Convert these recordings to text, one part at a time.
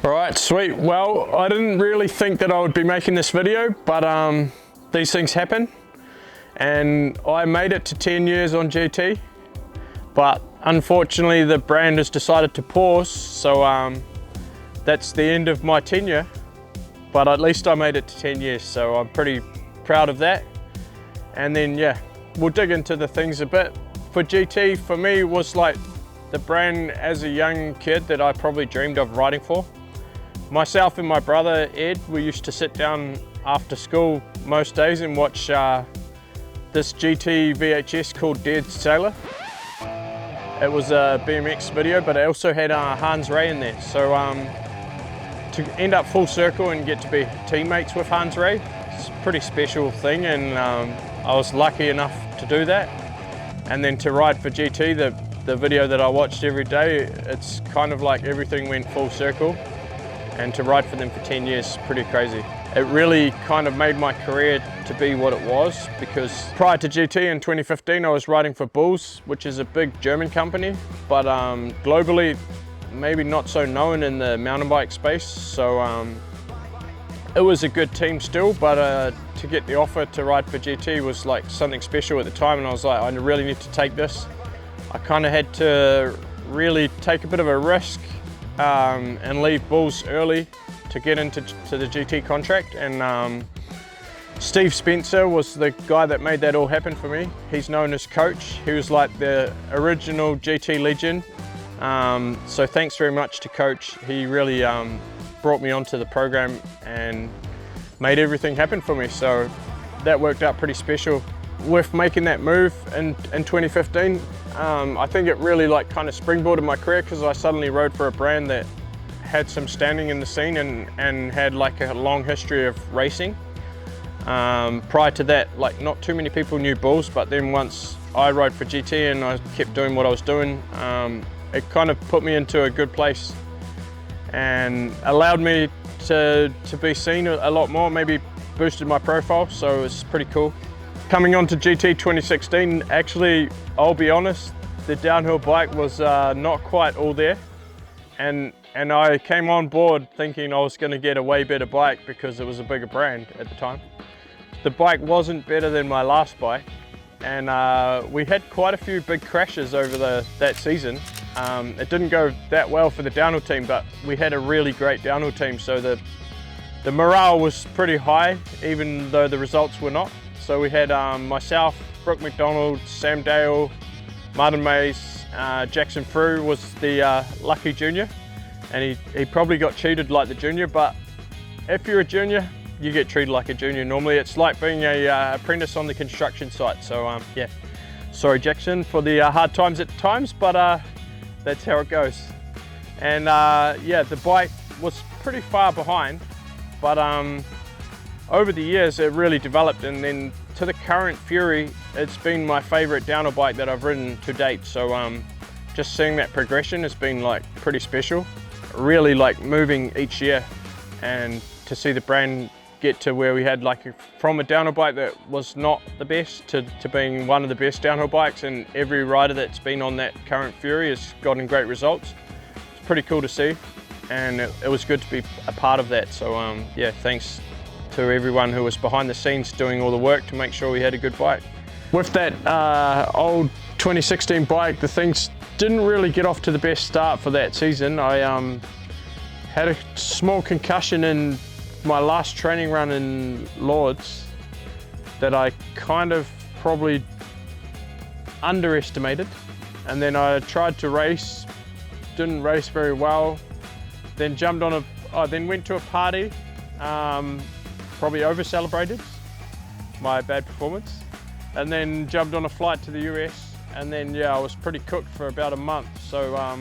Alright, sweet. Well, I didn't really think that I would be making this video, but these things happen. And I made it to 10 years on GT, but unfortunately the brand has decided to pause, so that's the end of my tenure. But at least I made it to 10 years, so I'm pretty proud of that. And then yeah, we'll dig into the things a bit. For GT, for me, was like the brand as a young kid that I probably dreamed of riding for. Myself and my brother Ed, we used to sit down after school most days and watch this GT VHS called Dead Sailor. It was a BMX video, but it also had Hans Ray in there. So to end up full circle and get to be teammates with Hans Ray, it's a pretty special thing, and I was lucky enough to do that. And then to ride for GT, the video that I watched every day, it's kind of like everything went full circle. And to ride for them for 10 years, pretty crazy. It really kind of made my career to be what it was, because prior to GT in 2015, I was riding for Bulls, which is a big German company, but globally, maybe not so known in the mountain bike space. So it was a good team still, but to get the offer to ride for GT was like something special at the time, and I was like, I really need to take this. I kind of had to really take a bit of a risk and leave Bulls early to get into the GT contract. And Steve Spencer was the guy that made that all happen for me. He's known as Coach. He was like the original GT legend. So thanks very much to Coach. He really brought me onto the program and made everything happen for me. So that worked out pretty special. With making that move in 2015, I think it really like kind of springboarded my career, because I suddenly rode for a brand that had some standing in the scene and had like a long history of racing. Prior to that, like not too many people knew Bulls, but then once I rode for GT and I kept doing what I was doing, it kind of put me into a good place and allowed me to be seen a lot more, maybe boosted my profile, so it's pretty cool. Coming on to GT 2016, actually, I'll be honest, the downhill bike was not quite all there. And I came on board thinking I was going to get a way better bike because it was a bigger brand at the time. The bike wasn't better than my last bike, and we had quite a few big crashes over that season. It didn't go that well for the downhill team, but we had a really great downhill team, so the morale was pretty high, even though the results were not. So we had myself, Brooke McDonald, Sam Dale, Martin Mays, Jackson Frew was the lucky junior, and he probably got treated like the junior, but if you're a junior, you get treated like a junior normally. It's like being a apprentice on the construction site. So yeah, sorry Jackson for the hard times at times, but that's how it goes. And yeah, the bike was pretty far behind, but over the years it really developed, and then to the current Fury, it's been my favorite downhill bike that I've ridden to date. So just seeing that progression has been like pretty special, really like moving each year, and to see the brand get to where we had like from a downhill bike that was not the best to being one of the best downhill bikes, and every rider that's been on that current Fury has gotten great results. It's pretty cool to see, and it was good to be a part of that. So yeah, thanks to everyone who was behind the scenes doing all the work to make sure we had a good bike. With that old 2016 bike, the things didn't really get off to the best start for that season. I had a small concussion in my last training run in Lords that I kind of probably underestimated, and then I tried to race, didn't race very well, then jumped on then went to a party, probably over celebrated my bad performance, and then jumped on a flight to the US, and then yeah, I was pretty cooked for about a month. So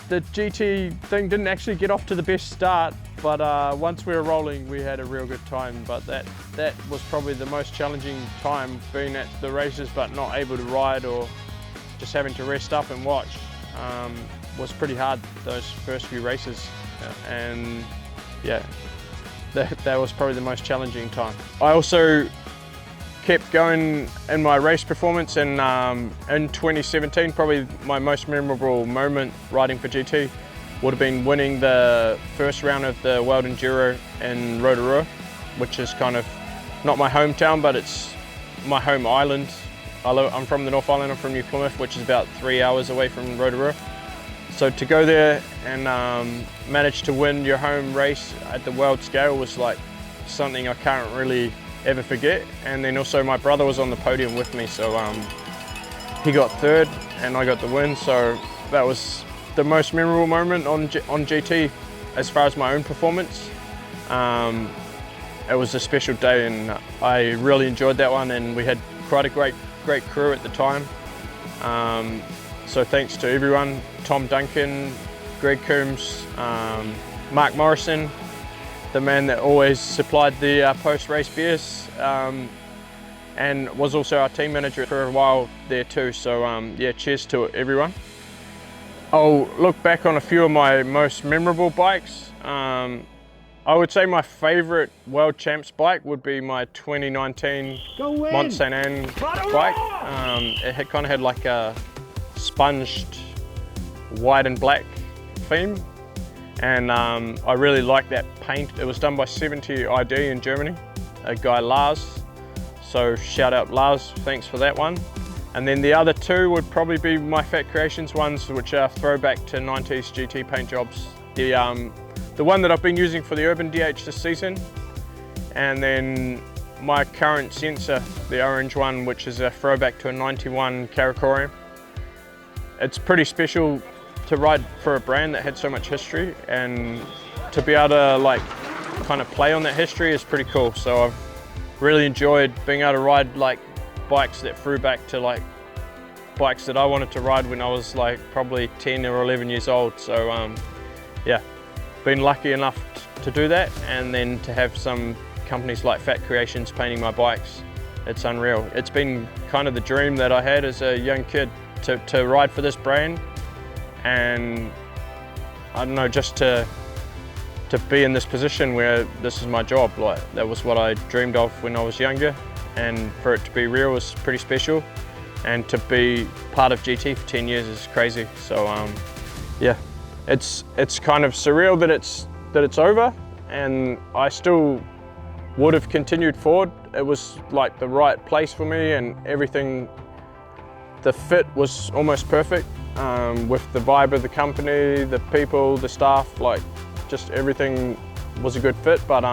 the GT thing didn't actually get off to the best start, but once we were rolling, we had a real good time. But that was probably the most challenging time, being at the races but not able to ride, or just having to rest up and watch. Was pretty hard, those first few races, and yeah, that was probably the most challenging time. I also kept going in my race performance, and in 2017, probably my most memorable moment riding for GT would have been winning the first round of the World Enduro in Rotorua, which is kind of not my hometown, but it's my home island. I'm from the North Island, I'm from New Plymouth, which is about 3 hours away from Rotorua. So to go there and manage to win your home race at the world scale was like something I can't really ever forget. And then also my brother was on the podium with me, so he got third and I got the win. So that was the most memorable moment on GT as far as my own performance. It was a special day and I really enjoyed that one, and we had quite a great crew at the time. So thanks to everyone, Tom Duncan, Greg Coombs, Mark Morrison, the man that always supplied the post-race beers, and was also our team manager for a while there too. So yeah, cheers to everyone. I'll look back on a few of my most memorable bikes. I would say my favourite World Champs bike would be my 2019 Mont Saint Anne bike. It had kind of had like a sponged white and black theme, and I really liked that paint. It was done by 70 ID in Germany, a guy Lars. So shout out Lars, thanks for that one. And then the other two would probably be my Fat Creations ones, which are throwback to 90s GT paint jobs. The one that I've been using for the Urban DH this season, and then my current sensor, the orange one, which is a throwback to a 91 Karakorium. It's pretty special to ride for a brand that had so much history, and to be able to like kind of play on that history is pretty cool. So I've really enjoyed being able to ride like bikes that threw back to like bikes that I wanted to ride when I was like probably 10 or 11 years old. So yeah, been lucky enough to do that, and then to have some companies like Fat Creations painting my bikes. It's unreal. It's been kind of the dream that I had as a young kid to ride for this brand, and I don't know, just to be in this position where this is my job. Like, that was what I dreamed of when I was younger, and for it to be real was pretty special, and to be part of GT for 10 years is crazy. So yeah, it's kind of surreal that it's over, and I still would have continued forward. It was like the right place for me, and everything, the fit was almost perfect, with the vibe of the company, the people, the staff, like just everything was a good fit. But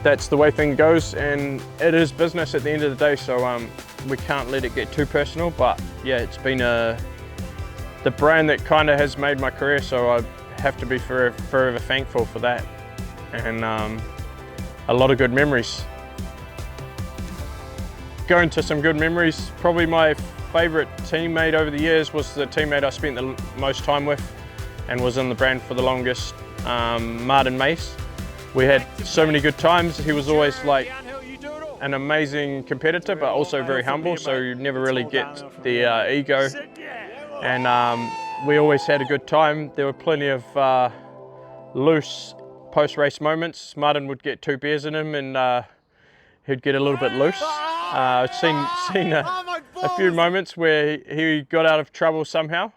that's the way things goes, and it is business at the end of the day, so we can't let it get too personal. But yeah, it's been the brand that kind of has made my career, so I have to be forever thankful for that, and a lot of good memories. Going to some good memories, probably my favourite teammate over the years was the teammate I spent the most time with and was in the brand for the longest, Martin Mace. We had so many good times. He was always like an amazing competitor, but also very humble, so you never really get the ego. And we always had a good time. There were plenty of loose post-race moments. Martin would get 2 beers in him, and he'd get a little bit loose. I've seen a few moments where he got out of trouble somehow.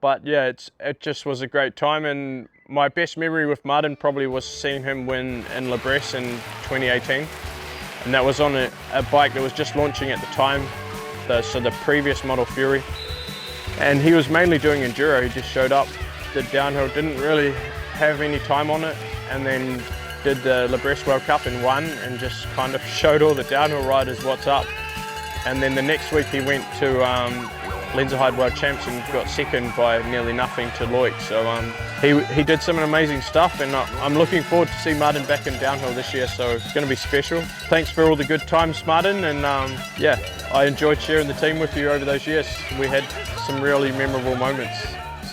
But yeah, it just was a great time, and my best memory with Martin probably was seeing him win in La Bresse in 2018. And that was on a bike that was just launching at the time, so the previous model Fury. And he was mainly doing enduro. He just showed up, did downhill, didn't really have any time on it, and then did the La Bresse World Cup and won, and just kind of showed all the downhill riders what's up. And then the next week he went to Lenzerheide World Champs and got second by nearly nothing to Loic. So he did some amazing stuff, and I'm looking forward to see Martin back in downhill this year, so it's going to be special. Thanks for all the good times, Martin, and yeah, I enjoyed sharing the team with you over those years. We had some really memorable moments.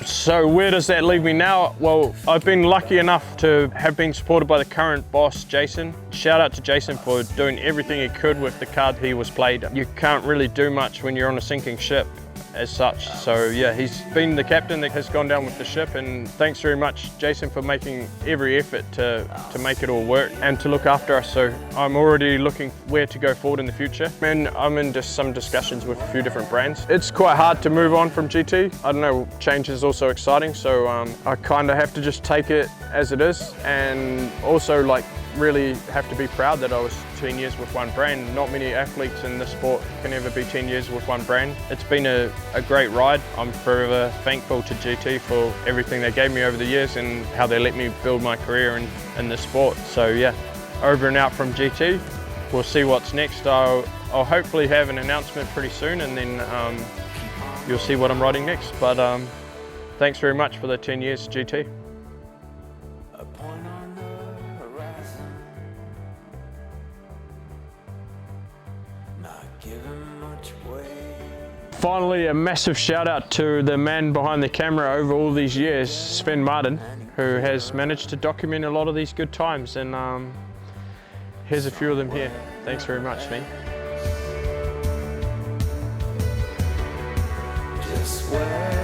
So where does that leave me now? Well, I've been lucky enough to have been supported by the current boss, Jason. Shout out to Jason for doing everything he could with the card he was played. You can't really do much when you're on a sinking ship. as such. So yeah, he's been the captain that has gone down with the ship, and thanks very much, Jason, for making every effort to make it all work and to look after us. So I'm already looking where to go forward in the future. And I'm in just some discussions with a few different brands. It's quite hard to move on from GT. I don't know, change is also exciting, so I kind of have to just take it as it is, and also like really have to be proud that I was 10 years with one brand. Not many athletes in the sport can ever be 10 years with one brand. It's been a great ride. I'm forever thankful to GT for everything they gave me over the years and how they let me build my career in the sport. So yeah, over and out from GT. We'll see what's next. I'll hopefully have an announcement pretty soon, and then you'll see what I'm riding next. But thanks very much for the 10 years GT. Finally, a massive shout out to the man behind the camera over all these years, Sven Martin, who has managed to document a lot of these good times, and here's a few of them here. Thanks very much, Sven. Just where